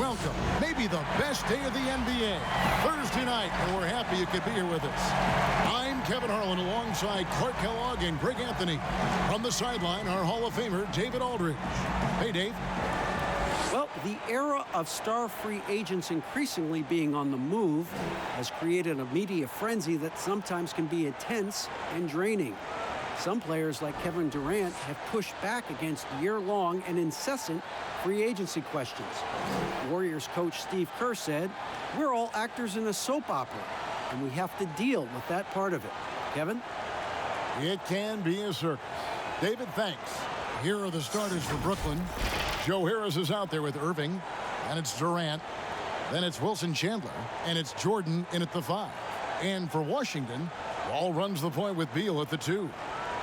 welcome. Maybe the best day of the NBA. Thursday night, and we're happy you could be here with us. I'm Kevin Harlan alongside Clark Kellogg and Greg Anthony. From the sideline, our Hall of Famer, David Aldridge. Hey, Dave. Well, the era of star free agents increasingly being on the move has created a media frenzy that sometimes can be intense and draining. Some players like Kevin Durant have pushed back against year-long and incessant free agency questions. Warriors coach Steve Kerr said, "We're all actors in a soap opera, and we have to deal with that part of it." Kevin? It can be a circus. David, thanks. Here are the starters for Brooklyn. Joe Harris is out there with Irving, and it's Durant. Then it's Wilson Chandler, and it's Jordan in at the 5. And for Washington, Wall runs the point with Beal at the 2.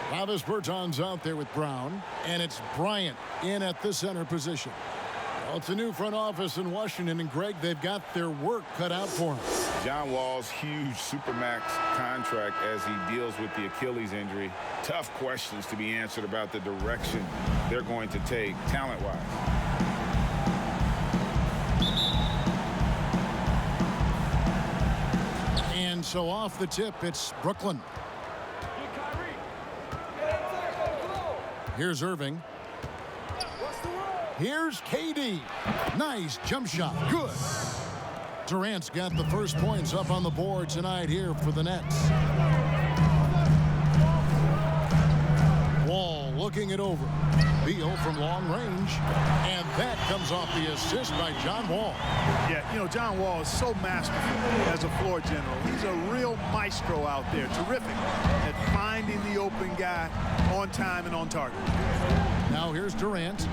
Travis Berton's out there with Brown, and it's Bryant in at the center position. Well, it's a new front office in Washington, and Greg, they've got their work cut out for them. John Wall's huge Supermax contract as he deals with the Achilles injury. Tough questions to be answered about the direction they're going to take talent-wise. And so off the tip, it's Brooklyn. Here's Irving. Here's KD. Nice jump shot. Good. Durant's got the first points up on the board tonight here for the Nets. Wall looking it over. Beal from long range. And that comes off the assist by John Wall. Yeah, you know, John Wall is so masterful as a floor general. He's a real maestro out there. Terrific at finding the open guy on time and on target. Now here's Durant.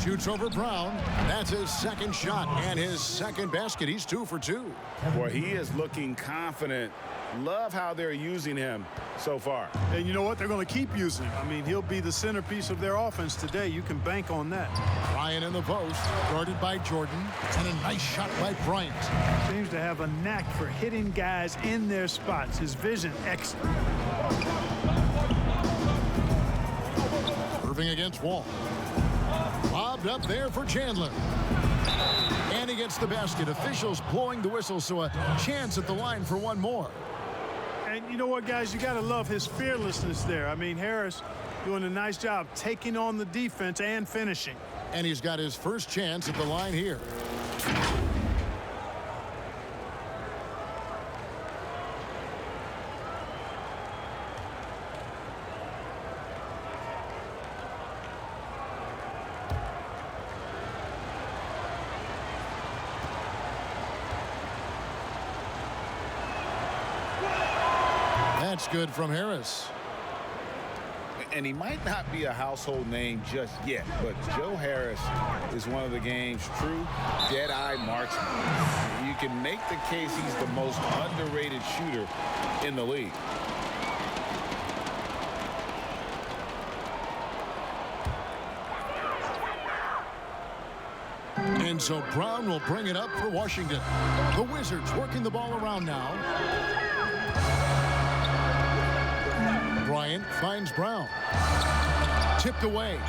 Shoots over Brown. That's his second shot and his second basket. He's 2 for 2. Boy, he is looking confident. Love how they're using him so far. And you know what? They're going to keep using him. I mean, he'll be the centerpiece of their offense today. You can bank on that. Bryant in the post, guarded by Jordan, and a nice shot by Bryant. Seems to have a knack for hitting guys in their spots. His vision, excellent. Irving against Wall. Lobbed up there for Chandler. And he gets the basket. Officials blowing the whistle, so a chance at the line for one more. And you know what, guys? You got to love his fearlessness there. I mean, Harris doing a nice job taking on the defense and finishing. And he's got his first chance at the line here. That's good from Harris. And he might not be a household name just yet, but Joe Harris is one of the game's true dead-eye marksmen. You can make the case he's the most underrated shooter in the league. And so Brown will bring it up for Washington. The Wizards working the ball around now. Bryant finds Brown. Tipped away.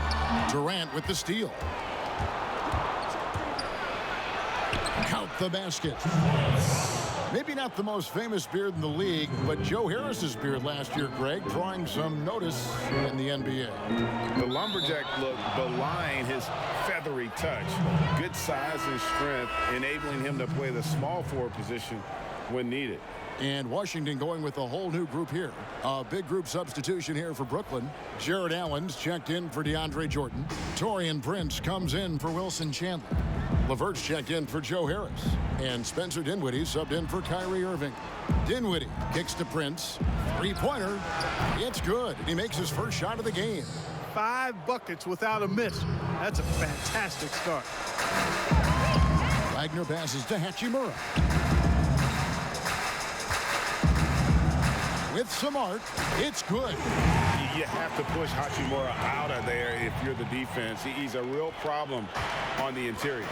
Durant with the steal. Count the basket. Maybe not the most famous beard in the league, but Joe Harris's beard last year, Greg, drawing some notice in the NBA. The lumberjack look belying his feathery touch. Good size and strength, enabling him to play the small forward position when needed. And Washington going with a whole new group here. A big group substitution here for Brooklyn. Jared Allen's checked in for DeAndre Jordan. Taurean Prince comes in for Wilson Chandler. LeVert's checked in for Joe Harris. And Spencer Dinwiddie subbed in for Kyrie Irving. Dinwiddie kicks to Prince. Three-pointer. It's good. He makes his first shot of the game. 5 buckets without a miss. That's a fantastic start. Wagner passes to Hachimura. With some art, it's good. You have to push Hachimura out of there if you're the defense. He's a real problem on the interior.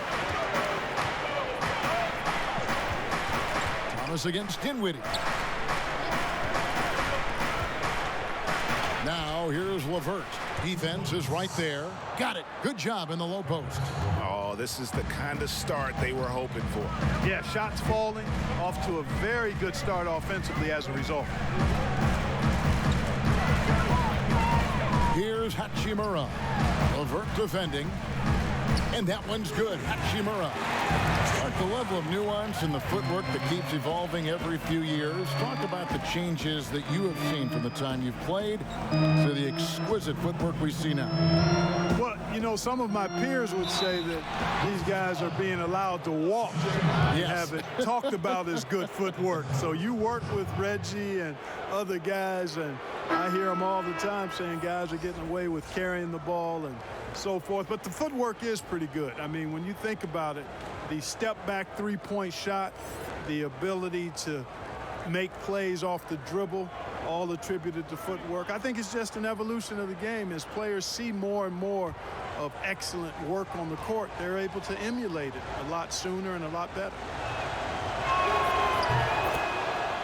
Thomas against Dinwiddie. Now here's LeVert. Defense is right there. Got it. Good job in the low post. Oh, this is the kind of start they were hoping for. Yeah, shots falling, off to a very good start offensively as a result. Here's Hachimura. LeVert defending. And that one's good. Hachimura. Like the level of nuance in the footwork that keeps evolving every few years. Talk about the changes that you have seen from the time you've played to the exquisite footwork we see now. Well, you know, some of my peers would say that these guys are being allowed to walk and Yes. have it talked about as good footwork. So you work with Reggie and other guys, and I hear them all the time saying guys are getting away with carrying the ball and so forth. But the footwork is pretty good. I mean, when you think about it, the step-back three-point shot, the ability to make plays off the dribble, all attributed to footwork. I think it's just an evolution of the game. As players see more and more of excellent work on the court, they're able to emulate it a lot sooner and a lot better.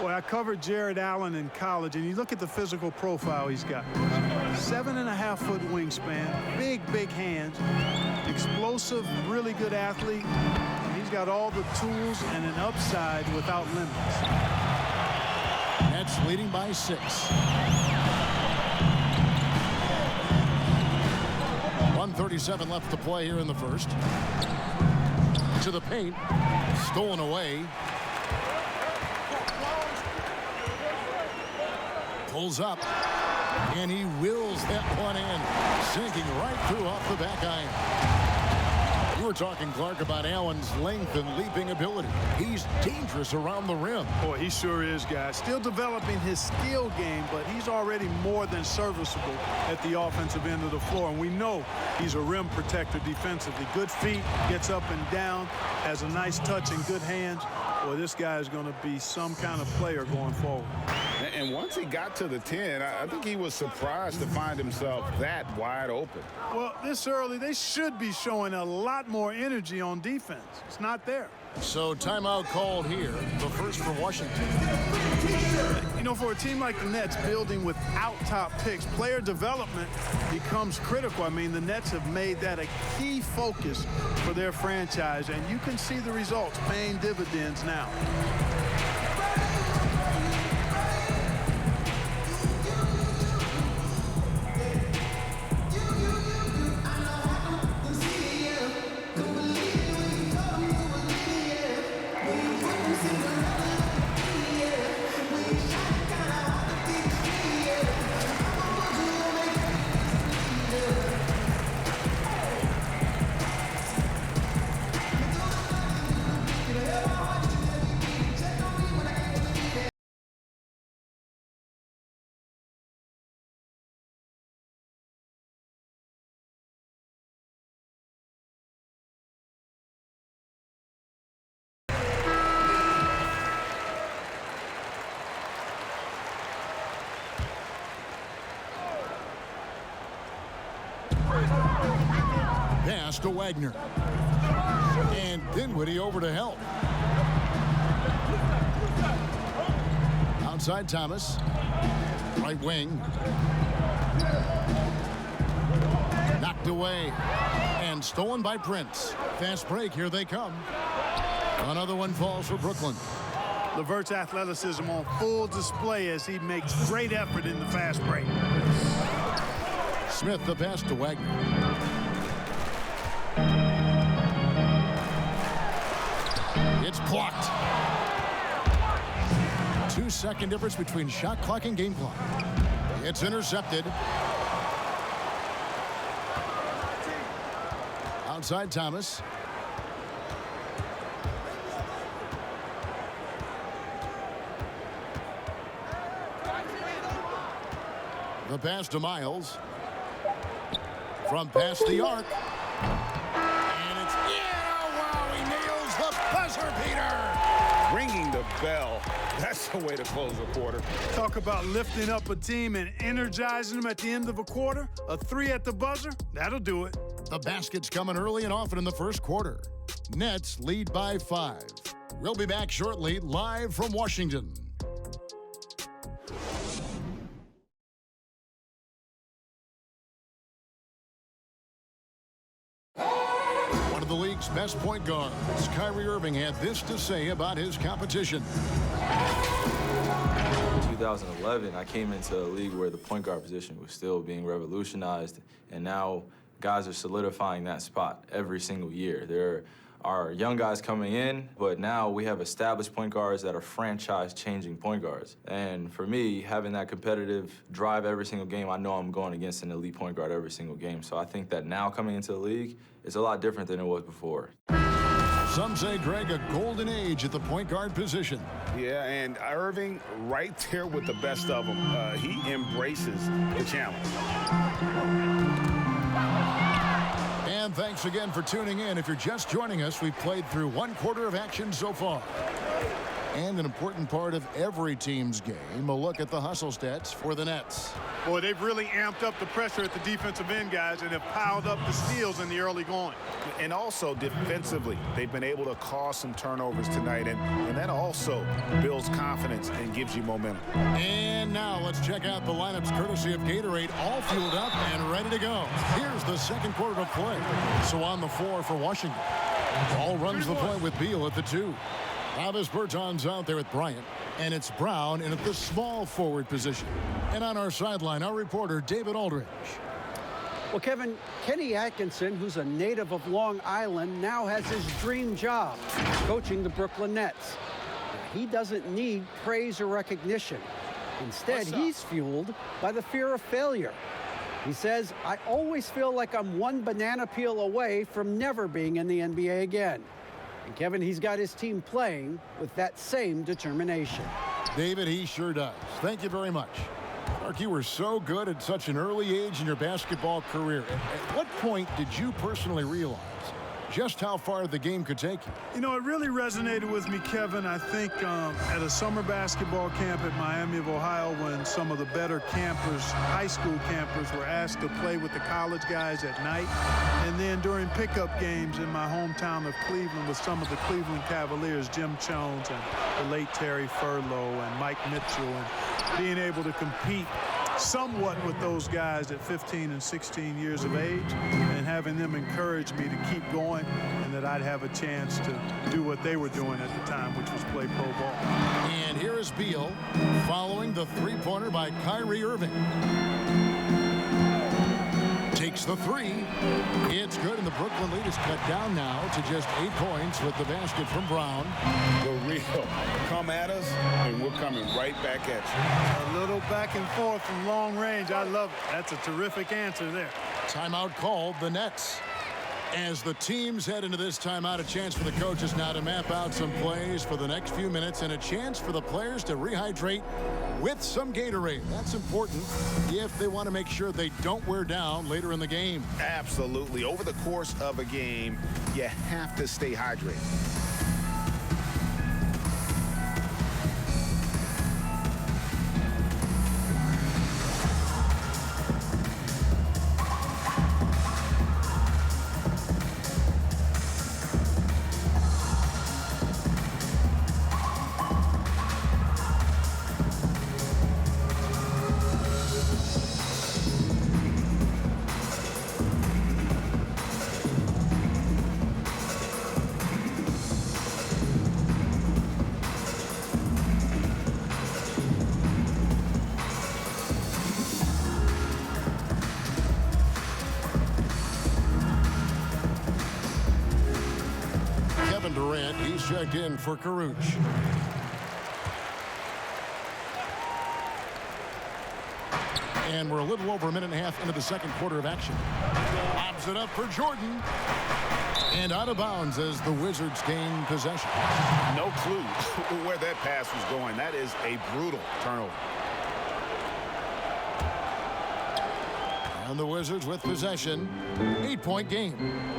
Boy, I covered Jared Allen in college, and you look at the physical profile he's got. 7.5-foot wingspan, big hands, explosive, really good athlete. He's got all the tools and an upside without limits. Nets leading by 6. 1:37 left to play here in the first. To the paint. Stolen away. Pulls up. And he wills that one in. Sinking right through off the back iron. You were talking, Clark, about Allen's length and leaping ability. He's dangerous around the rim. Boy, he sure is, guys. Still developing his skill game, but he's already more than serviceable at the offensive end of the floor. And we know he's a rim protector defensively. Good feet, gets up and down, has a nice touch and good hands. Boy, this guy is going to be some kind of player going forward. And once he got to the 10, I think he was surprised to find himself that wide open. Well, this early, they should be showing a lot more energy on defense. It's not there. So timeout called here, the first for Washington. You know, for a team like the Nets building without top picks, player development becomes critical. I mean, the Nets have made that a key focus for their franchise, and you can see the results paying dividends now. Pass to Wagner. And Dinwiddie over to help. Outside Thomas. Right wing. Knocked away. And stolen by Prince. Fast break. Here they come. Another one falls for Brooklyn. LeVert's athleticism on full display as he makes great effort in the fast break. Smith the pass to Wagner. It's blocked. 2-second difference between shot clock and game clock. It's intercepted. Outside Thomas. The pass to Miles. From past the arc. And it's in. Oh, wow, he nails the buzzer beater. Ringing the bell. That's the way to close a quarter. Talk about lifting up a team and energizing them at the end of a quarter. A 3 at the buzzer, that'll do it. The basket's coming early and often in the first quarter. Nets lead by 5. We'll be back shortly, live from Washington. the league's best point guards, Kyrie Irving had this to say about his competition. In 2011, I came into a league where the point guard position was still being revolutionized, and now guys are solidifying that spot every single year. There are young guys coming in, but now we have established point guards that are franchise-changing point guards. And for me, having that competitive drive every single game, I know I'm going against an elite point guard every single game. So I think that now coming into the league, it's a lot different than it was before. Some say, Greg, a golden age at the point guard position. Yeah, and Irving right there with the best of them. He embraces the challenge. And thanks again for tuning in. If you're just joining us, we've played through 1 quarter of action so far. And an important part of every team's game, a look at the hustle stats for the Nets. Boy, they've really amped up the pressure at the defensive end, guys, and have piled up the steals in the early going. And also defensively, they've been able to cause some turnovers tonight, and that also builds confidence and gives you momentum. And now let's check out the lineups courtesy of Gatorade, all fueled up and ready to go. Here's the second quarter of play. So on the floor for Washington, Ball runs the play with Beal at the 2. Travis Berton's out there with Bryant, and it's Brown in at the small forward position. And on our sideline, our reporter, David Aldridge. Well, Kevin, Kenny Atkinson, who's a native of Long Island, now has his dream job, coaching the Brooklyn Nets. He doesn't need praise or recognition. Instead, he's fueled by the fear of failure. He says, I always feel like I'm one banana peel away from never being in the NBA again. And Kevin, he's got his team playing with that same determination. David, he sure does. Thank you very much. Mark, you were so good at such an early age in your basketball career. At what point did you personally realize just how far the game could take you? You know, it really resonated with me, Kevin, I think at a summer basketball camp at Miami of Ohio, when some of the better campers, high school campers, were asked to play with the college guys at night. And then during pickup games in my hometown of Cleveland with some of the Cleveland Cavaliers, Jim Jones and the late Terry Furlow and Mike Mitchell, and being able to compete somewhat with those guys at 15 and 16 years of age, and having them encourage me to keep going and that I'd have a chance to do what they were doing at the time, which was play pro ball. And here is Beal following the three-pointer by Kyrie Irving. Takes the 3. It's good, and the Brooklyn lead is cut down now to just 8 points with the basket from Brown. The real come at us, and we're coming right back at you. A little back and forth from long range. I love it. That's a terrific answer there. Timeout called, the Nets. As the teams head into this timeout, a chance for the coaches now to map out some plays for the next few minutes, and a chance for the players to rehydrate with some Gatorade. That's important if they want to make sure they don't wear down later in the game. Absolutely. Over the course of a game, you have to stay hydrated. Durant, he's checked in for Caruch. And we're a little over a minute and a half into the second quarter of action. Lobs it up for Jordan. And out of bounds as the Wizards gain possession. No clue where that pass was going. That is a brutal turnover. And the Wizards with possession. 8-point game.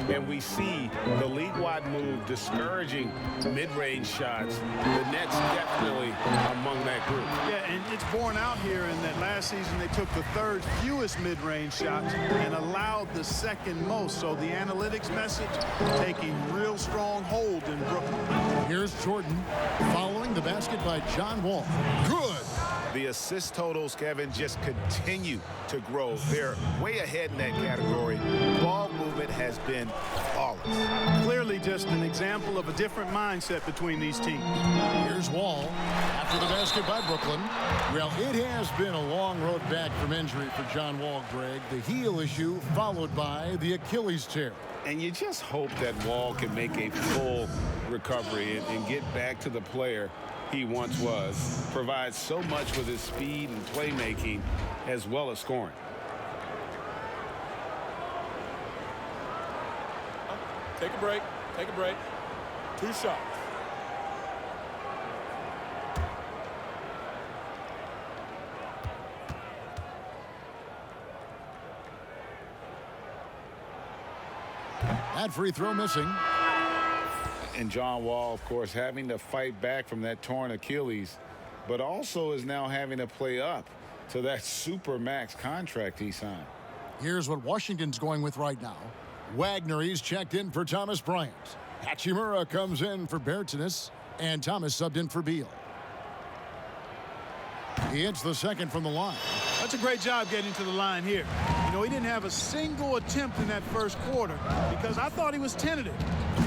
And we see the league-wide move discouraging mid-range shots. The Nets definitely among that group. Yeah, and it's borne out here in that last season they took the third fewest mid-range shots and allowed the second most. So the analytics message taking real strong hold in Brooklyn. Here's Jordan following the basket by John Wall. Good. The assist totals, Kevin, just continue to grow. They're way ahead in that category. Ball movement has been flawless. Clearly just an example of a different mindset between these teams. Here's Wall after the basket by Brooklyn. Well, it has been a long road back from injury for John Wall, Greg. The heel issue followed by the Achilles tear. And you just hope that Wall can make a full recovery and get back to the player he once was. Provides so much with his speed and playmaking as well as scoring. Take a break. Take a break. 2 shots. That free throw missing. And John Wall, of course, having to fight back from that torn Achilles, but also is now having to play up to that super max contract he signed. Here's what Washington's going with right now. Wagner, he's checked in for Thomas Bryant. Hachimura comes in for Bertans, and Thomas subbed in for Beal. He hits the second from the line. That's a great job getting to the line here. You know, he didn't have a single attempt in that first quarter because I thought he was tentative.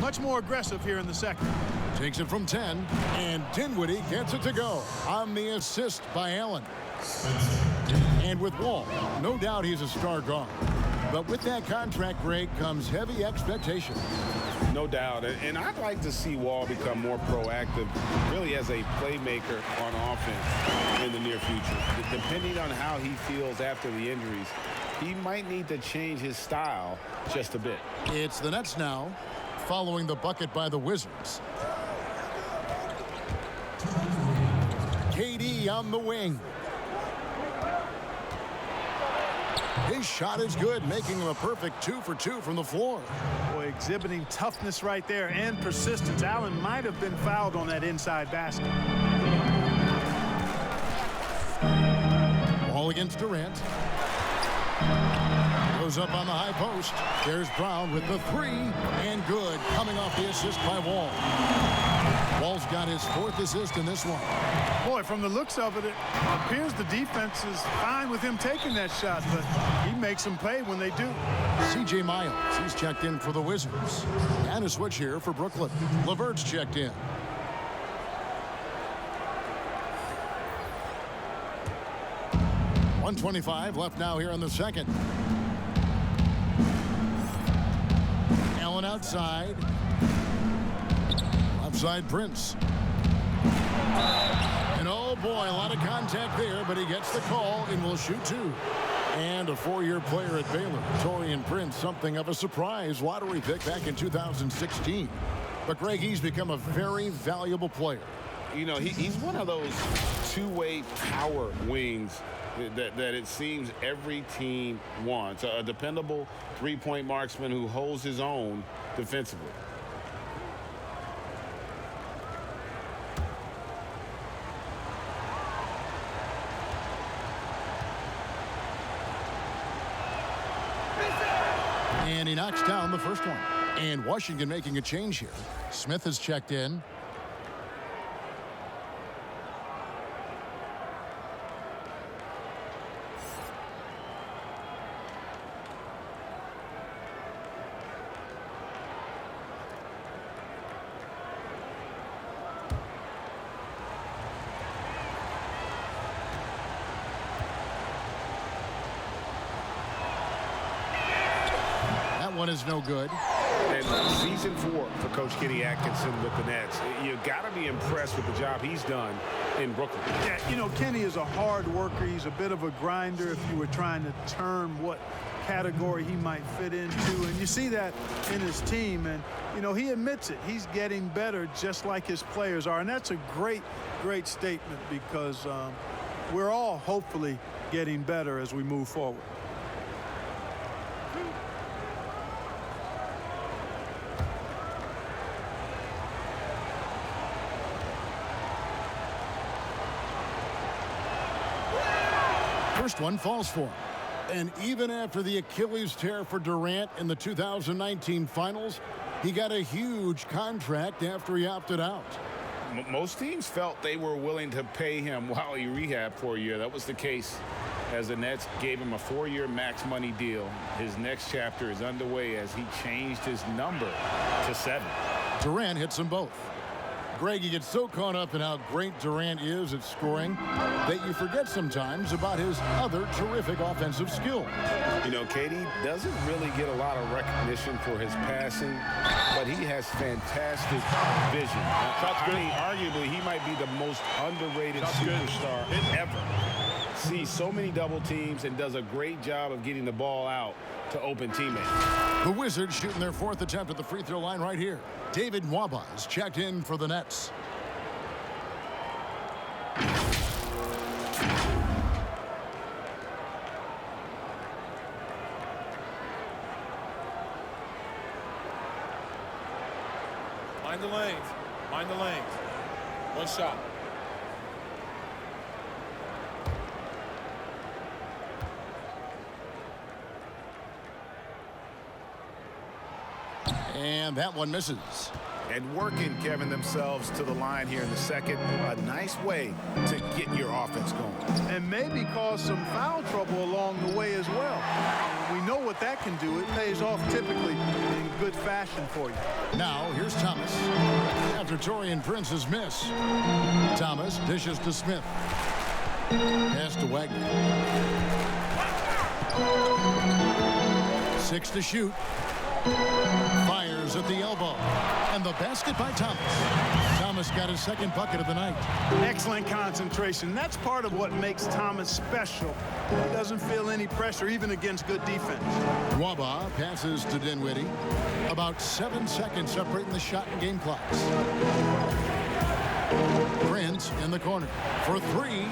Much more aggressive here in the second. Takes it from 10, and Dinwiddie gets it to go on the assist by Allen. And with Wall, no doubt he's a star guard. But with that contract, Greg, comes heavy expectation. No doubt. And I'd like to see Wall become more proactive, really as a playmaker on offense in the near future. Depending on how he feels after the injuries, he might need to change his style just a bit. It's the Nets now, following the bucket by the Wizards. KD on the wing. His shot is good, making him a perfect 2 for 2 from the floor. Boy, exhibiting toughness right there and persistence. Allen might have been fouled on that inside basket. Ball against Durant. Goes up on the high post. There's Brown with the 3, and good, coming off the assist by Wall. Wall's got his 4th assist in this one. Boy, from the looks of it, it appears the defense is fine with him taking that shot, but he makes them pay when they do. C.J. Miles, he's checked in for the Wizards. And a switch here for Brooklyn. LeVert's checked in. .125 left now here in the second. Allen outside. Outside Prince. And oh boy, a lot of contact there, but he gets the call and will shoot 2. And a 4-year player at Baylor, Taurean Prince, something of a surprise lottery pick back in 2016. But Greg, he's become a very valuable player. You know, he's one of those two-way power wings that it seems every team wants. A dependable three-point marksman who holds his own defensively. And he knocks down the first one. And Washington making a change here. Smith has checked in. One is no good. And season 4 for Coach Kenny Atkinson with the Nets. You got to be impressed with the job he's done in Brooklyn. Yeah, you know, Kenny is a hard worker. He's a bit of a grinder if you were trying to term what category he might fit into. And you see that in his team. And, you know, he admits it. He's getting better just like his players are. And that's a great, great statement because we're all hopefully getting better as we move forward. First one falls for him. And even after the Achilles tear for Durant in the 2019 finals, he got a huge contract after he opted out. Most teams felt they were willing to pay him while he rehabbed for a year. That was the case as the Nets gave him a 4-year max money deal. His next chapter is underway as he changed his number to 7. Durant hits them both. Greg, you get so caught up in how great Durant is at scoring that you forget sometimes about his other terrific offensive skill. You know, KD doesn't really get a lot of recognition for his passing, but he has fantastic vision. Arguably, he might be the most underrated superstar ever. Sees so many double teams and does a great job of getting the ball out to open teammates. The Wizards shooting their 4th attempt at the free throw line right here. David Nwaba is checked in for the Nets. Mind the lanes. Mind the lanes. One shot. And that one misses. And working, Kevin, themselves to the line here in the second. A nice way to get your offense going. And maybe cause some foul trouble along the way as well. We know what that can do. It pays off typically in good fashion for you. Now, here's Thomas. After Taurean Prince's miss, Thomas dishes to Smith. Pass to Wagner. 6 to shoot. Fires at the elbow. And the basket by Thomas. Thomas got his 2nd bucket of the night. Excellent concentration. That's part of what makes Thomas special. He doesn't feel any pressure, even against good defense. Nwaba passes to Dinwiddie. About 7 seconds separating the shot and game clocks. Prince in the corner. For 3,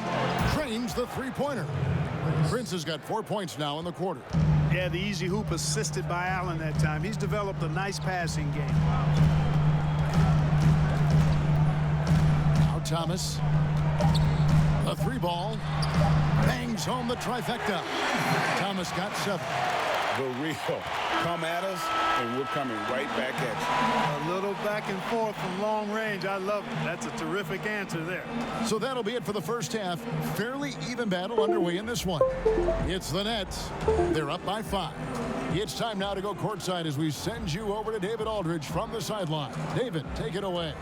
drains the three-pointer. Prince has got 4 points now in the quarter. Yeah, the easy hoop assisted by Allen that time. He's developed a nice passing game. Now Thomas. The 3-ball. Bangs home the trifecta. Thomas got 7. The real. Come at us, and we're coming right back at you. A little back and forth from long range. I love it. That's a terrific answer there. So that'll be it for the first half. Fairly even battle underway in this one. It's the Nets. They're up by 5. It's time now to go courtside as we send you over to David Aldridge from the sideline. David, take it away.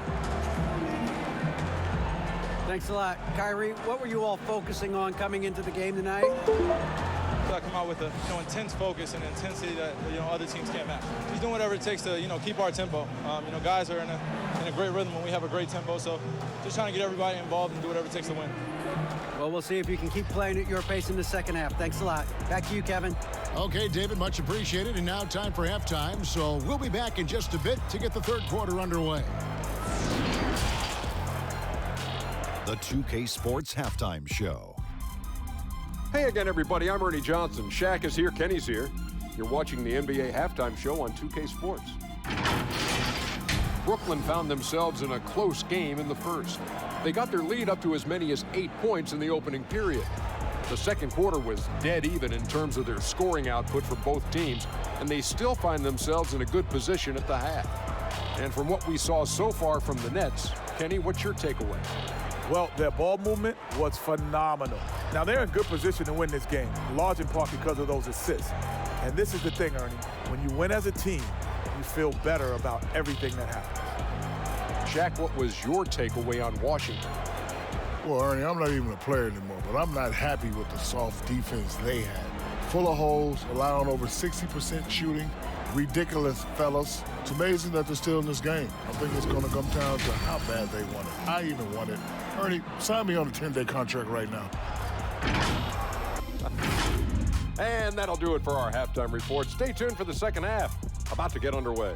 Thanks a lot. Kyrie, what were you all focusing on coming into the game tonight? I come out with a intense focus and intensity that other teams can't match. Just doing whatever it takes to keep our tempo. Guys are in a great rhythm when we have a great tempo. So just trying to get everybody involved and do whatever it takes to win. Well, we'll see if you can keep playing at your pace in the second half. Thanks a lot. Back to you, Kevin. Okay, David, much appreciated. And now time for halftime. So we'll be back in just a bit to get the 3rd quarter underway. The 2K Sports Halftime Show. Hey again, everybody. I'm Ernie Johnson. Shaq is here. Kenny's here. You're watching the NBA Halftime Show on 2K Sports. Brooklyn found themselves in a close game in the first. They got their lead up to as many as 8 points in the opening period. The second quarter was dead even in terms of their scoring output for both teams, and they still find themselves in a good position at the half. And from what we saw so far from the Nets, Kenny, what's your takeaway? Well, their ball movement was phenomenal. Now, they're in good position to win this game, large in part because of those assists. And this is the thing, Ernie. When you win as a team, you feel better about everything that happens. Shaq, what was your takeaway on Washington? Well, Ernie, I'm not even a player anymore, but I'm not happy with the soft defense they had. Full of holes, allowing over 60% shooting. Ridiculous, fellas. It's amazing that they're still in this game. I think it's going to come down to how bad they want it. I even want it. Ernie, sign me on a 10-day contract right now. And that'll do it for our halftime report. Stay tuned for the second half. About to get underway.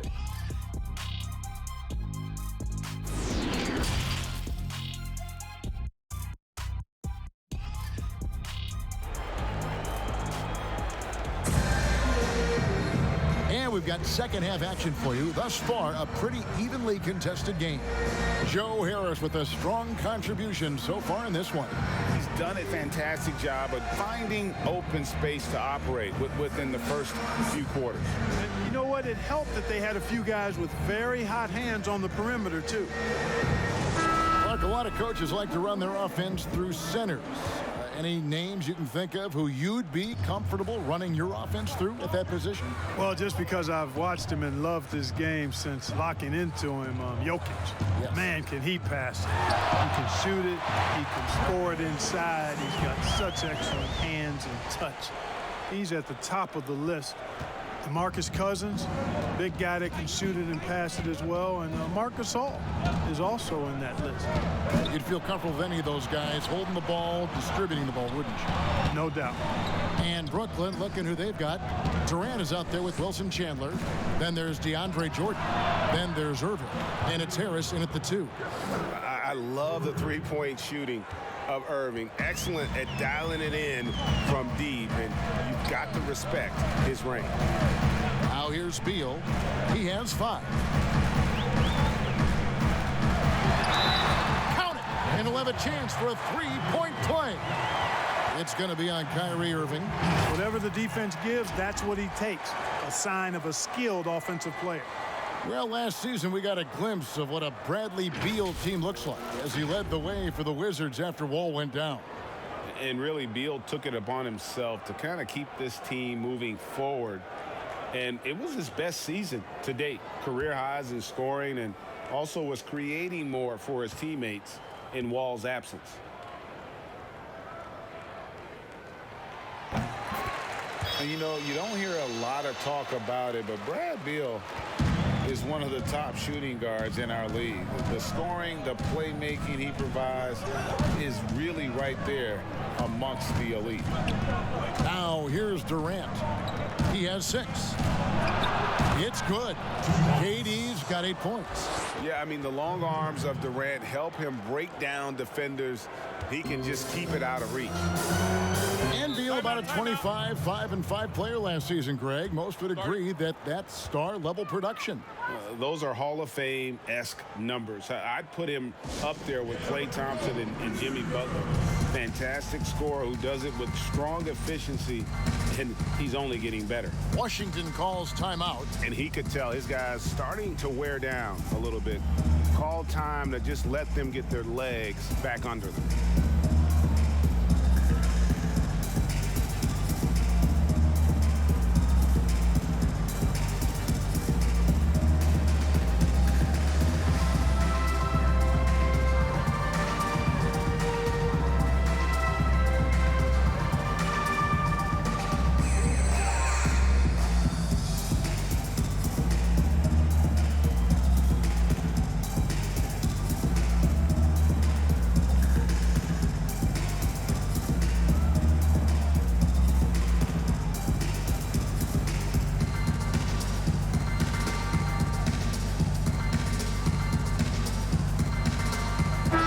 We've got second half action for you. Thus far, a pretty evenly contested game. Joe Harris with a strong contribution so far in this one. He's done a fantastic job of finding open space to operate within the first few quarters. And you know what? It helped that they had a few guys with very hot hands on the perimeter, too. A lot of coaches like to run their offense through centers. Any names you can think of who you'd be comfortable running your offense through at that position? Well, just because I've watched him and loved his game since locking into him, Jokic. Yes. Man, can he pass it. He can shoot it. He can score it inside. He's got such excellent hands and touch. He's at the top of the list. DeMarcus Cousins, big guy that can shoot it and pass it as well. And Marcus Hall is also in that list. You'd feel comfortable with any of those guys holding the ball, distributing the ball, wouldn't you? No doubt. And Brooklyn, looking who they've got. Durant is out there with Wilson Chandler. Then there's DeAndre Jordan. Then there's Irving. And it's Harris in at the 2. I love the three-point shooting of Irving. Excellent at dialing it in from deep, and you've got to respect his range. Now here's Beal. He has 5. Count it! And he'll have a chance for a 3-point play. It's going to be on Kyrie Irving. Whatever the defense gives, that's what he takes. A sign of a skilled offensive player. Well, last season we got a glimpse of what a Bradley Beal team looks like as he led the way for the Wizards after Wall went down. And really, Beal took it upon himself to kind of keep this team moving forward. And it was his best season to date. Career highs in scoring, and also was creating more for his teammates in Wall's absence. And, you know, you don't hear a lot of talk about it, but Brad Beal is one of the top shooting guards in our league. The scoring, the playmaking he provides is really right there amongst the elite. Now here's Durant. He has 6. It's good. KD's got 8 points. Yeah, I mean, the long arms of Durant help him break down defenders. He can just keep it out of reach. And Beal about a 25, 5 and 5 player last season, Greg. Most would agree that that's star level production. Those are Hall of Fame-esque numbers. I'd put him up there with Klay Thompson and Jimmy Butler. Fantastic scorer who does it with strong efficiency, and he's only getting better. Washington calls timeout. And he could tell his guys starting to wear down a little bit. Call time to just let them get their legs back under them.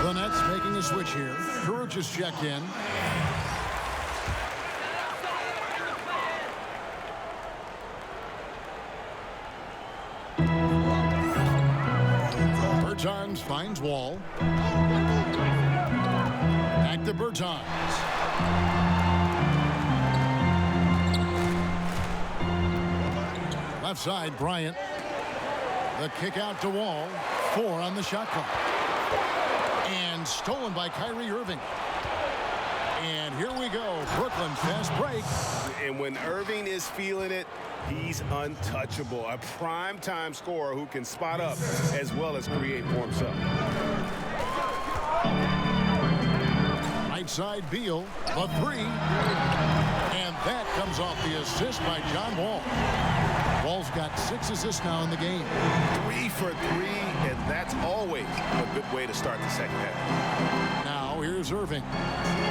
The Nets making a switch here. Drew just checked in. Bertans finds Wall. Back to Bertans. Left side, Bryant. The kick out to Wall. 4 on the shot clock. And stolen by Kyrie Irving. And here we go. Brooklyn fast break. And when Irving is feeling it, he's untouchable. A prime-time scorer who can spot up as well as create for himself. Right side, Beal. A 3. And that comes off the assist by John Wall. Wall's got 6 assists now in the game. 3 for 3, and that's always a good way to start the second half. Now here's Irving.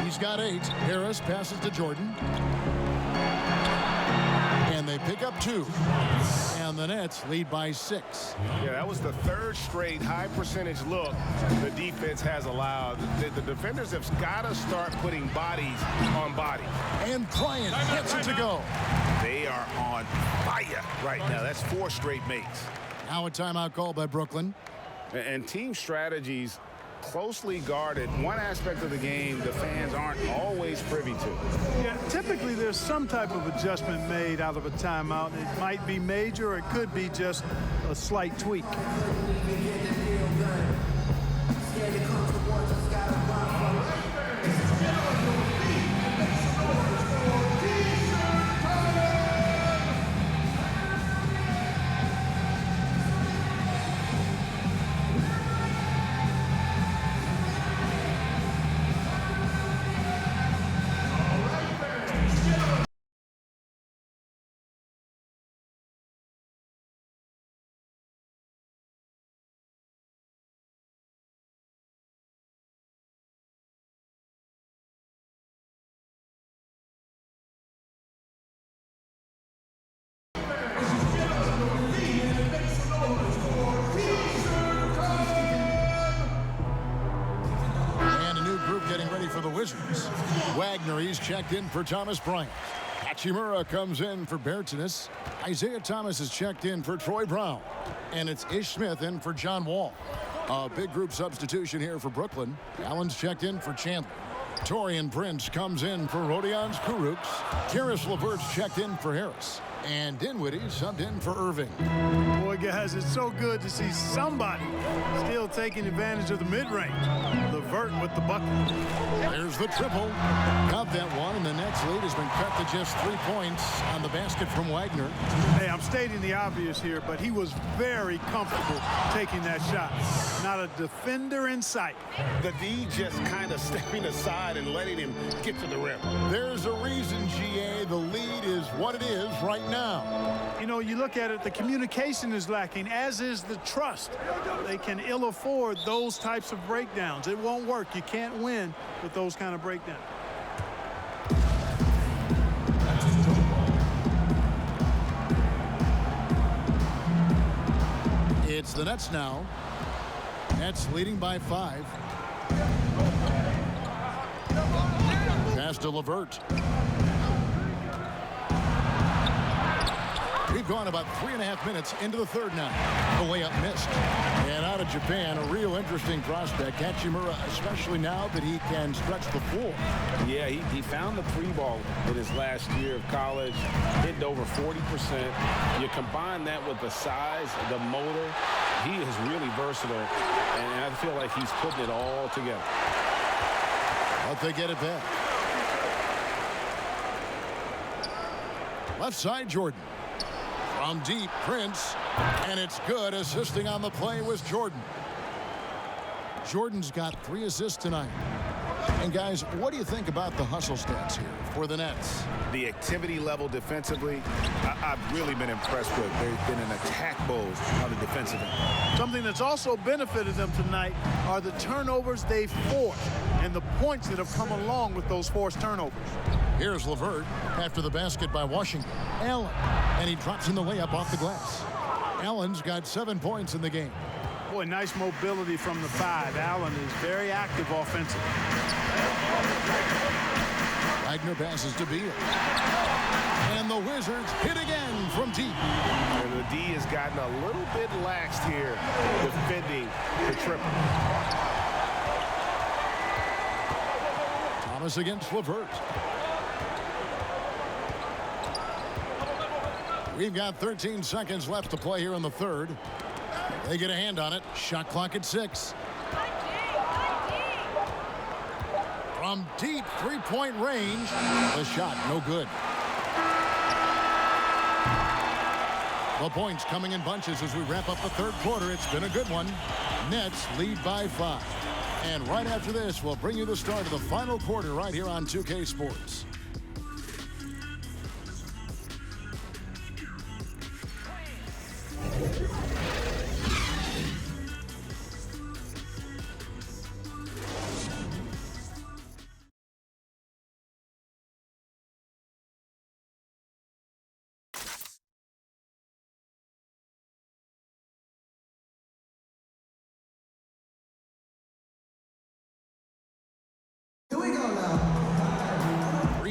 He's got 8. Harris passes to Jordan. And they pick up 2. And the Nets lead by 6. Yeah, that was the 3rd straight high percentage look the defense has allowed. The defenders have got to start putting bodies on bodies. And Bryant gets it to go. They are on fire right now. That's 4 straight makes. Now a timeout call by Brooklyn. And team strategies closely guarded. One aspect of the game the fans aren't always privy to. Yeah, typically there's some type of adjustment made out of a timeout. It might be major, or it could be just a slight tweak. Wagner, he's checked in for Thomas Bryant. Hachimura comes in for Bertanis. Isaiah Thomas is checked in for Troy Brown. And it's Ish Smith in for John Wall. A big group substitution here for Brooklyn. Allen's checked in for Chandler. Torian Prince comes in for Rodions Kurucs. Karis LeVert's checked in for Harris. And Dinwiddie subbed in for Irving. Boy, guys, it's so good to see somebody still taking advantage of the mid-range. LeVert with the bucket. There's the triple. Got that one, and the Nets lead has been cut to just 3 points on the basket from Wagner. Hey, I'm stating the obvious here, but he was very comfortable taking that shot. Not a defender in sight. The D just kind of stepping aside and letting him get to the rim. There's a reason, GA, the lead is what it is right now. You know, you look at it, the communication is lacking, as is the trust. They can ill afford those types of breakdowns. It won't work. You can't win with those kind of breakdowns. It's the Nets now. Nets leading by 5. Pass to LeVert. We've gone about 3.5 minutes into the third now. The layup missed. And out of Japan, a real interesting prospect. Hachimura, especially now that he can stretch the floor. Yeah, he found the free ball in his last year of college, hitting over 40%. You combine that with the size, the motor, he is really versatile, and I feel like he's putting it all together. But they get it back. Left side, Jordan. From deep, Prince, and it's good. Assisting on the play was Jordan. Jordan's got 3 assists tonight. And guys, what do you think about the hustle stats here for the Nets? The activity level defensively, I've really been impressed with. They've been an attack mode on the defensive end. Something that's also benefited them tonight are the turnovers they've forced and the points that have come along with those forced turnovers. Here's LeVert after the basket by Washington. Allen, and he drops in the layup off the glass. Allen's got 7 points in the game. Boy, nice mobility from the 5. Allen is very active offensively. Wagner passes to Beal. And the Wizards hit again from deep. And the D has gotten a little bit laxed here defending the triple. Thomas against LeVert. We've got 13 seconds left to play here in the third. They get a hand on it. Shot clock at 6. From deep 3-point range. The shot no good. The points coming in bunches as we wrap up the third quarter. It's been a good one. Nets lead by 5. And right after this, we'll bring you the start of the final quarter right here on 2K Sports.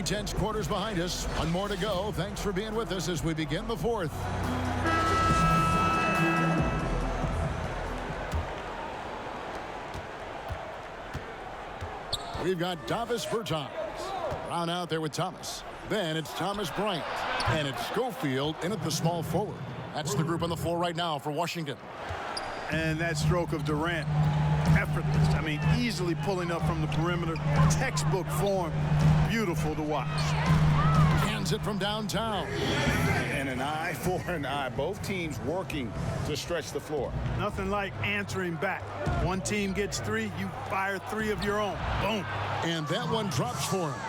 Tense quarters behind us. One more to go. Thanks for being with us as we begin the fourth. We've got Davis Bertans. Brown out there with Thomas. Then it's Thomas Bryant. And it's Schofield in at the small forward. That's the group on the floor right now for Washington. And that stroke of Durant, effortless. I mean, easily pulling up from the perimeter. Textbook form. Beautiful to watch. Hands it from downtown. And an eye for an eye. Both teams working to stretch the floor. Nothing like answering back. One team gets 3, you fire 3 of your own. Boom. And that one drops for him.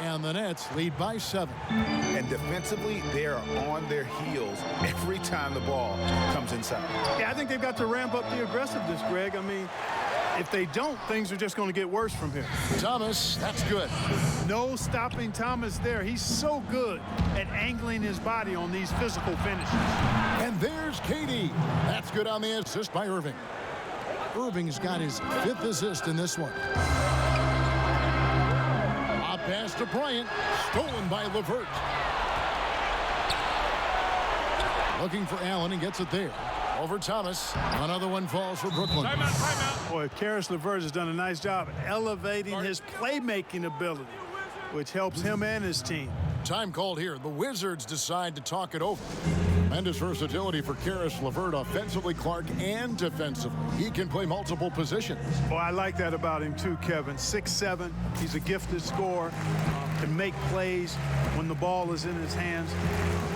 And the Nets lead by 7. And defensively, they are on their heels every time the ball comes inside. Yeah, I think they've got to ramp up the aggressiveness, Greg. I mean, if they don't, things are just going to get worse from here. Thomas, that's good. No stopping Thomas there. He's so good at angling his body on these physical finishes. And there's KD. That's good on the assist by Irving. Irving's got his 5th assist in this one. pass to Bryant. Stolen by LeVert. Looking for Allen and gets it there. Over Thomas. Another one falls for Brooklyn. Timeout, timeout. Boy, Karis LeVert has done a nice job elevating his playmaking ability, which helps him and his team. Time called here. The Wizards decide to talk it over. Tremendous versatility for Karis LeVert offensively, Clark, and defensively. He can play multiple positions. Well, I like that about him too, Kevin. 6'7". He's a gifted scorer. Can make plays when the ball is in his hands.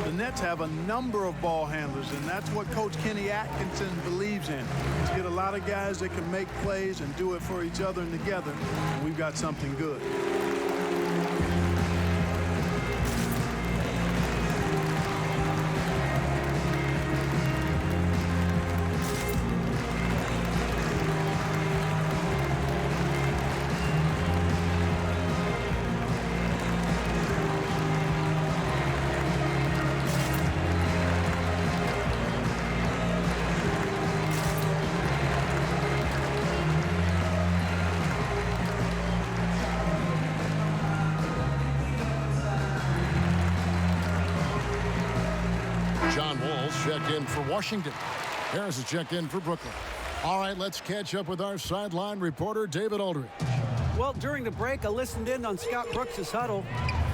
The Nets have a number of ball handlers, and that's what Coach Kenny Atkinson believes in. To get a lot of guys that can make plays and do it for each other and together, and we've got something good. John Wall's checked in for Washington. Harris is checked in for Brooklyn. All right, let's catch up with our sideline reporter, David Aldridge. Well, during the break, I listened in on Scott Brooks' huddle.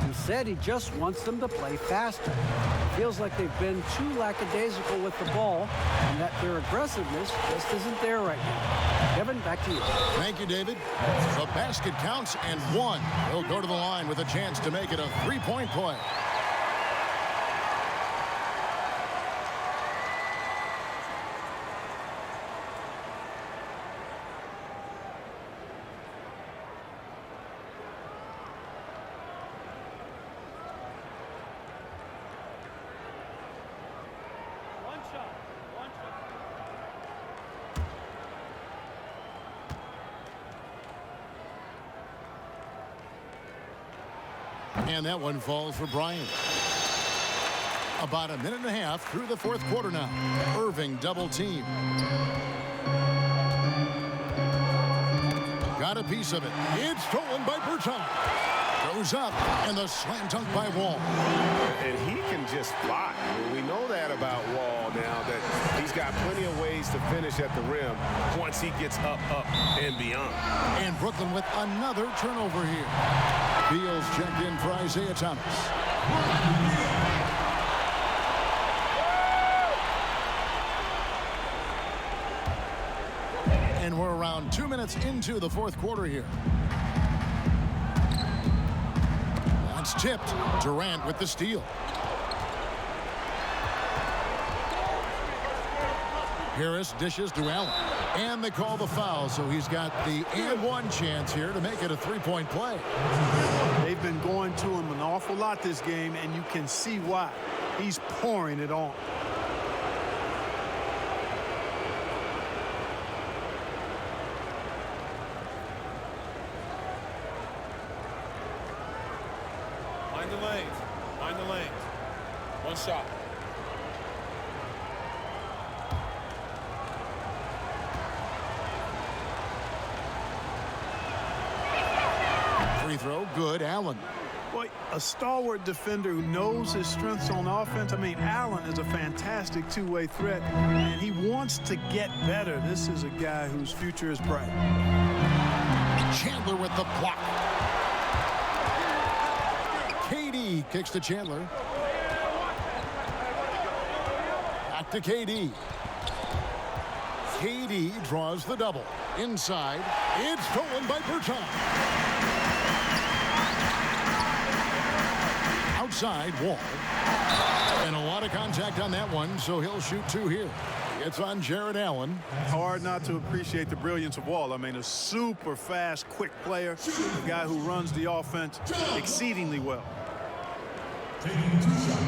He said he just wants them to play faster. It feels like they've been too lackadaisical with the ball and that their aggressiveness just isn't there right now. Kevin, back to you. Thank you, David. The basket counts and one. He'll go to the line with a chance to make it a three-point play. And that one falls for Bryant. About a minute and a half through the fourth quarter now. Irving double team. Got a piece of it. It's stolen by Bertans. Goes up, and the slam dunk by Wall. And he can just fly. We know that about Wall now, that he's got plenty of ways to finish at the rim once he gets up, and beyond. And Brooklyn with another turnover here. Beals checked in for Isaiah Thomas. And we're around 2 minutes into the fourth quarter here. That's tipped. Durant with the steal. Harris dishes to Allen. And they call the foul, so he's got the and one chance here to make it a three-point play. They've been going to him an awful lot this game, and you can see why. He's pouring it on. Mind the lanes. Mind the lanes. One shot. Free throw, good. Allen. Boy, a stalwart defender who knows his strengths on offense. I mean, Allen is a fantastic two-way threat, and he wants to get better. This is a guy whose future is bright. Chandler with the block. KD kicks to Chandler. Back to KD. KD draws the double. Inside. It's stolen by Bertans. Outside, Wall. And a lot of contact on that one, so he'll shoot two here. It's on Jared Allen. Hard not to appreciate the brilliance of Wall. I mean, a super fast, quick player, a guy who runs the offense exceedingly well. Taking 2 shots.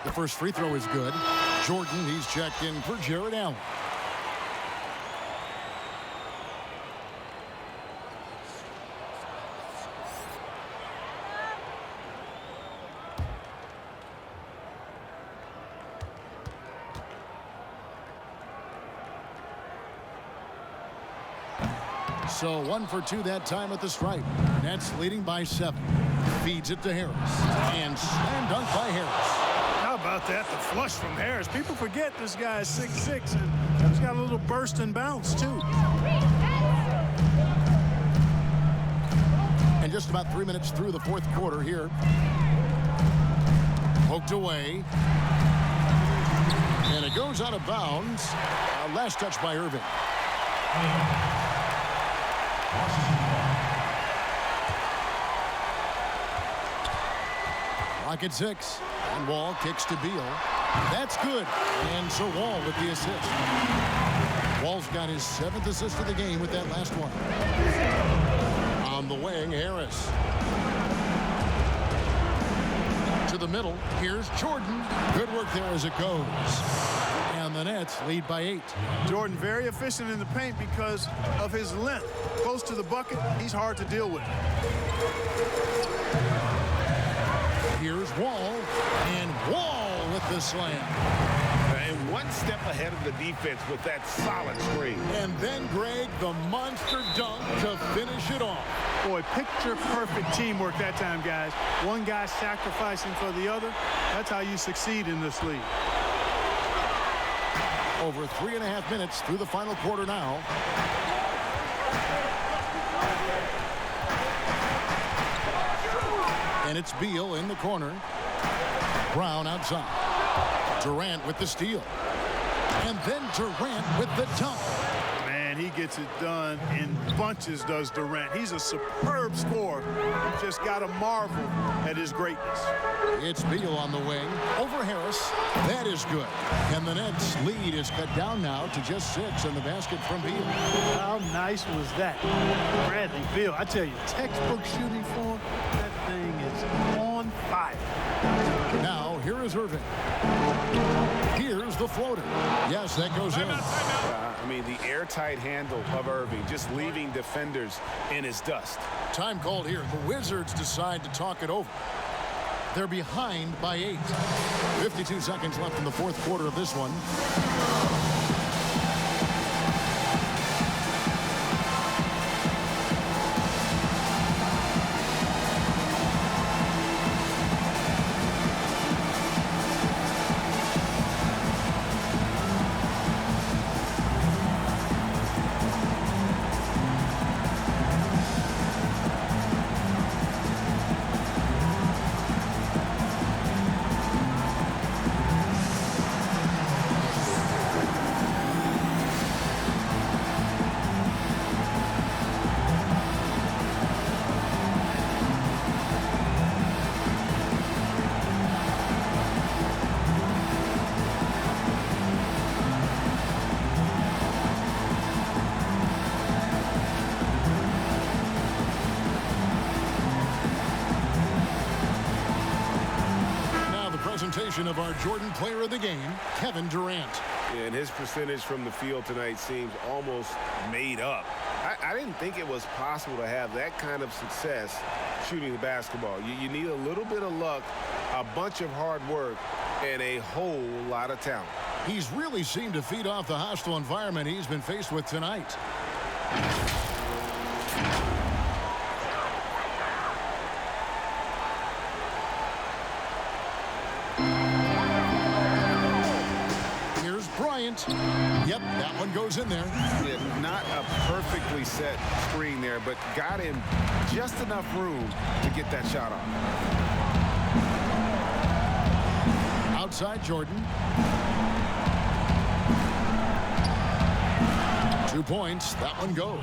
The first free throw is good. Jordan, he's checked in for Jared Allen. So 1 for 2 that time at the stripe. Nets leading by 7. Feeds it to Harris. And slam dunk by Harris. How about that? The flush from Harris. People forget this guy is 6'6", and he's got a little burst and bounce, too. And just about 3 minutes through the fourth quarter here. Poked away. And it goes out of bounds. Last touch by Irving. Clock at 6. And Wall kicks to Beal. That's good. And so Wall with the assist. Wall's got his 7th assist of the game with that last one. On the wing, Harris. To the middle. Here's Jordan. Good work there as it goes. And the Nets lead by 8. Jordan very efficient in the paint because of his length. Close to the bucket, he's hard to deal with. Here's Wall. And Wall with the slam. And one step ahead of the defense with that solid screen. And then, Greg, the monster dunk to finish it off. Boy, picture-perfect teamwork that time, guys. One guy sacrificing for the other. That's how you succeed in this league. Over 3.5 minutes through the final quarter now. And it's Beal in the corner. Brown outside. Durant with the steal. And then Durant with the dunk. Man, he gets it done in bunches, does Durant. He's a superb scorer. You just got to marvel at his greatness. It's Beal on the wing. Over Harris. That is good. And the Nets lead is cut down now to just 6 in the basket from Beal. How nice was that? Bradley Beal, I tell you, textbook shooting form. That thing is on fire. Now, here is Irving. Here's the floater. Yes, that goes in. I mean, the airtight handle of Irving, just leaving defenders in his dust. Time called here. The Wizards decide to talk it over. They're behind by 8. 52 seconds left in the fourth quarter of this one. Of our Jordan player of the game, Kevin Durant. And his percentage from the field tonight seems almost made up. I didn't think it was possible to have that kind of success shooting the basketball. You need a little bit of luck, a bunch of hard work, and a whole lot of talent. He's really seemed to feed off the hostile environment he's been faced with tonight. Yep, that one goes in there. Yeah, not a perfectly set screen there, but got him just enough room to get that shot off. Outside Jordan. 2 points. That one goes.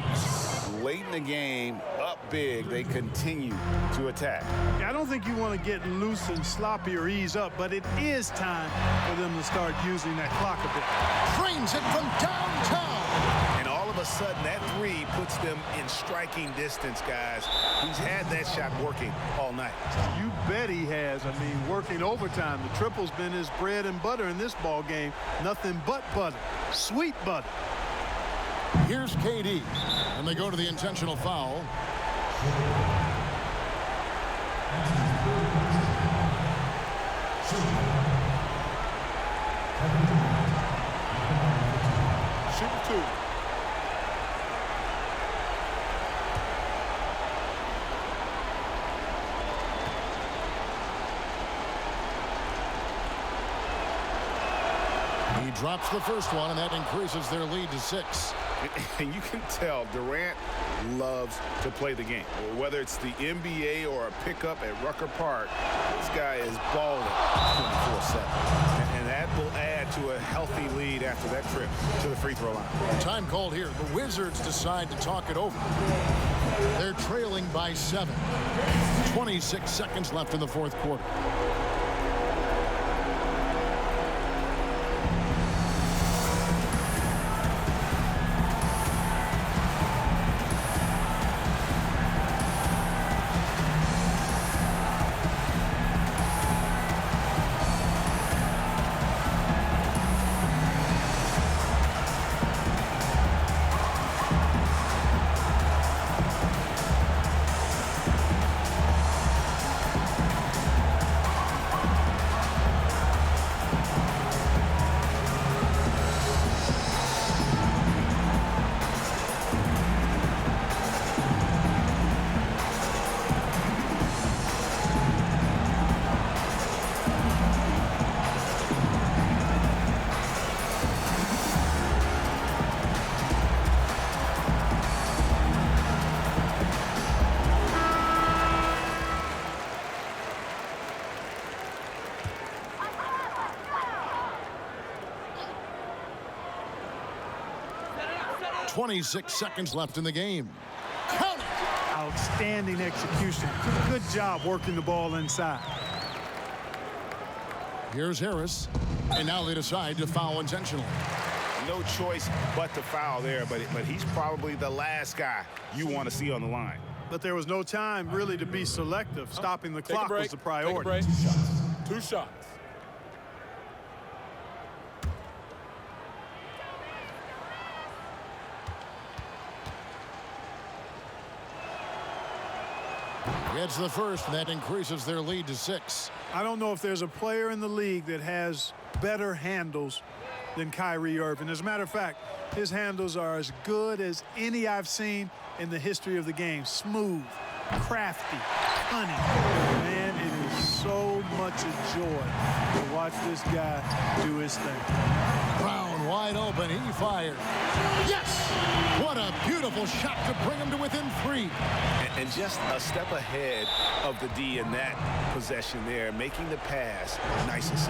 Late in the game, up big, they continue to attack. I don't think you want to get loose and sloppy or ease up, but it is time for them to start using that clock a bit. Frames it from downtown. And all of a sudden, that three puts them in striking distance, guys. He's had that shot working all night. You bet he has. I mean, working overtime. The triple's been his bread and butter in this ball game. Nothing but butter. Sweet butter. Here's KD. And they go to the intentional foul. Shoot 2. He drops the first one, and that increases their lead to 6. And you can tell Durant loves to play the game. Whether it's the NBA or a pickup at Rucker Park, this guy is balling 24/7. And that will add to a healthy lead after that trip to the free throw line. Time called here. The Wizards decide to talk it over. They're trailing by 7. 26 seconds left in the fourth quarter. .26 seconds left in the game. Count it! Outstanding execution. Good job working the ball inside. Here's Harris. And now they decide to foul intentionally. No choice but to foul there, but he's probably the last guy you want to see on the line. But there was no time really to be selective. Stopping the clock was the priority. Take a break. 2 shots. Gets the first, and that increases their lead to 6. I don't know if there's a player in the league that has better handles than Kyrie Irving. As a matter of fact, his handles are as good as any I've seen in the history of the game. Smooth, crafty, cunning. Man, it is so much a joy to watch this guy do his thing. Brown wide open. He fires. Yes! What a beautiful shot to bring him to within 3. And just a step ahead of the D in that possession there, making the pass. Nice assist.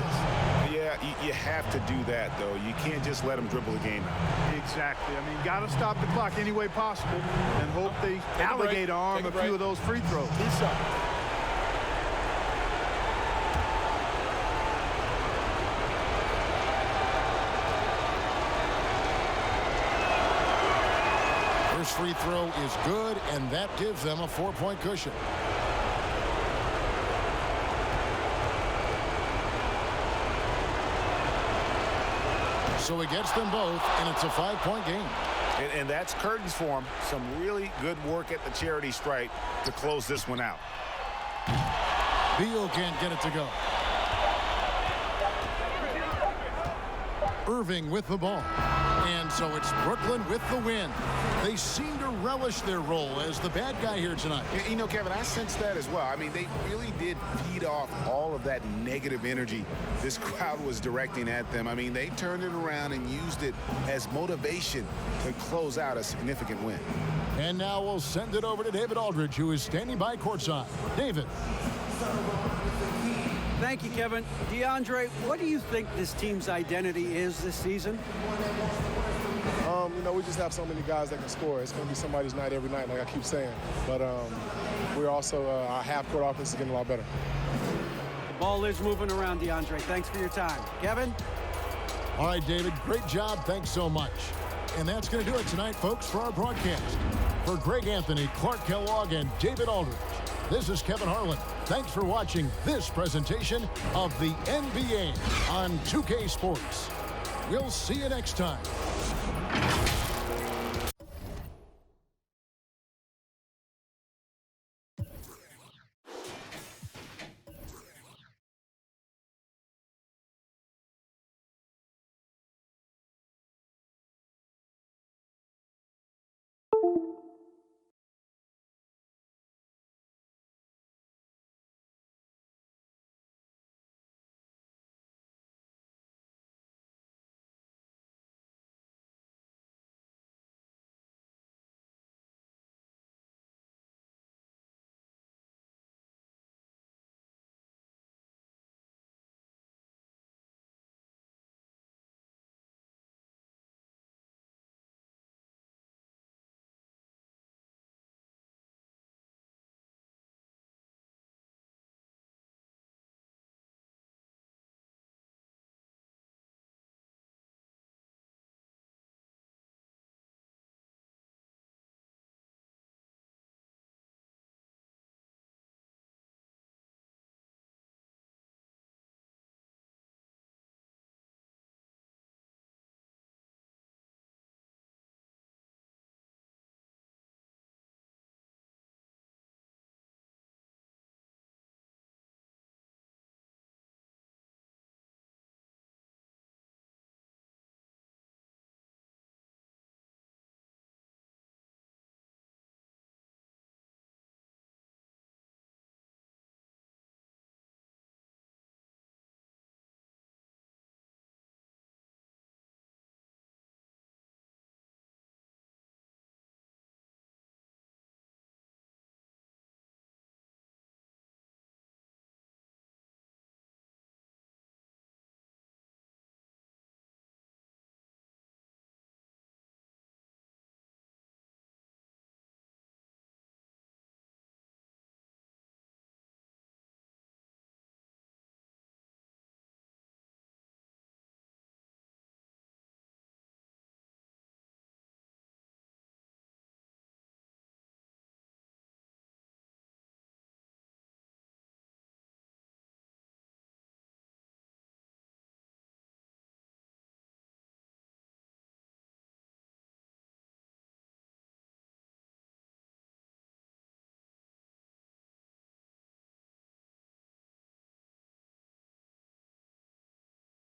Yeah, you have to do that, though. You can't just let him dribble the game out. Exactly. I mean, got to stop the clock any way possible and hope they alligator arm a few of those free throws. 2 shots. First free throw is good, and that gives them a 4-point cushion. So he gets them both, and it's a 5-point game. And that's curtains for him. Some really good work at the charity stripe to close this one out. Beal can't get it to go. Irving with the ball. And so it's Brooklyn with the win. They seem to relish their role as the bad guy here tonight. You know, Kevin, I sense that as well. I mean, they really did feed off all of that negative energy this crowd was directing at them. I mean, they turned it around and used it as motivation to close out a significant win. And now we'll send it over to David Aldridge, who is standing by courtside. David. Thank you, Kevin. DeAndre, what do you think this team's identity is this season? You know, we just have so many guys that can score. It's going to be somebody's night every night, like I keep saying. But we're also, our half-court offense is getting a lot better. The ball is moving around, DeAndre. Thanks for your time. Kevin? All right, David, great job. Thanks so much. And that's going to do it tonight, folks, for our broadcast. For Greg Anthony, Clark Kellogg, and David Aldridge, this is Kevin Harlan. Thanks for watching this presentation of the NBA on 2K Sports. We'll see you next time.